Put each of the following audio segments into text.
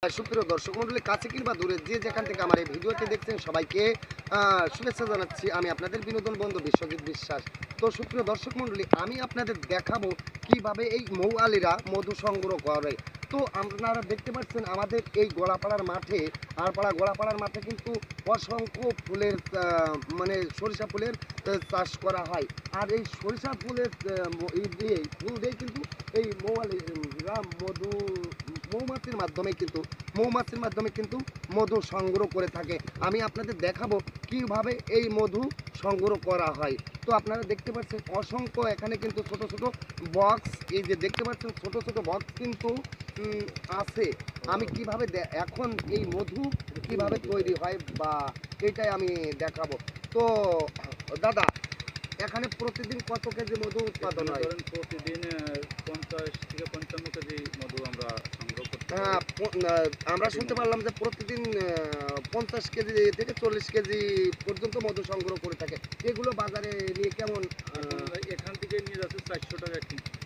সুপ্রিয় দর্শক মন্ডলী, কাছে কিংবা দূরে যে যেখান থেকে আমার এই ভিডিওটি দেখছেন সবাইকে শুভেচ্ছা জানাচ্ছি। আমি আপনাদের বিনোদন বন্ধু বিশ্বজিৎ বিশ্বাস। তো সুপ্রিয় দর্শক মন্ডলী, আমি আপনাদের দেখাবো কিভাবে এই মৌয়ালিরা মধু সংগ্রহ করে। তো আপনারা দেখতে পাচ্ছেন আমাদের এই গোলাপাড়ার মাঠে, গোলাপাড়ার মাঠে কিন্তু অসংখ্য ফুলের মানে সরিষা ফুলের চাষ করা হয়। আর এই সরিষা ফুলের ফুল দিয়ে কিন্তু এই মৌয়ালিরা মৌমাছির মাধ্যমে কিন্তু মধু সংগ্রহ করে থাকে। আমি আপনাদের দেখাবো কিভাবে এই মধু সংগ্রহ করা হয়। তো আপনারা দেখতে পাচ্ছেন অসংখ্য এখানে কিন্তু ছোট ছোট বক্স, এই যে দেখতে পাচ্ছেন ছোট ছোট বক্স কিন্তু আছে। আমি কিভাবে এখন এই মধু কিভাবে তৈরি হয় বা এটাই আমি দেখাবো। তো দাদা, এখানে প্রতিদিন কত কেজি মধু উৎপাদন হয়? প্রতিদিন 50 থেকে 55 কেজি মধু আমরা সংগ্রহ করতে পারি। হ্যাঁ, আমরা শুনতে পারলাম যে প্রতিদিন 50 কেজি থেকে 40 কেজি পর্যন্ত মধু সংগ্রহ করে থাকে। এগুলো বাজারে নিয়ে কেমন? এখান থেকে নিয়ে যাচ্ছে 400 টাকা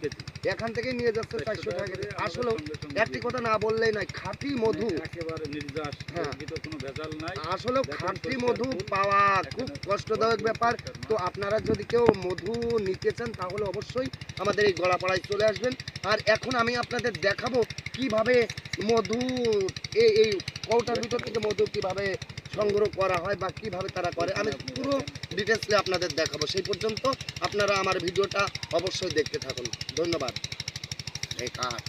কেজি। এখান থেকে নিয়ে যাচ্ছে 400 টাকা কেজি। আসলেও একটি কথা না বললেই নয়, খাঁটি মধু একেবারে নির্যাস, হ্যাঁ, কোনো ভেজাল নাই। আসলেও খাঁটি মধু পাওয়া খুব কষ্টদায়ক ব্যাপার। তো আপনারা যদি কেউ মধু নিতে চান তাহলে অবশ্যই আমাদের এই গড়াপাড়ায় চলে আসবেন। আর এখন আমি আপনাদের দেখাবো কিভাবে মধু এই কৌটার ভিতর থেকে মধু কিভাবে সংগ্রহ করা হয় বা কিভাবে তারা করে, আমি পুরো ডিটেলসে আপনাদের দেখাবো। সেই পর্যন্ত আপনারা আমার ভিডিওটা অবশ্যই দেখতে থাকুন। ধন্যবাদ। এই কাঠ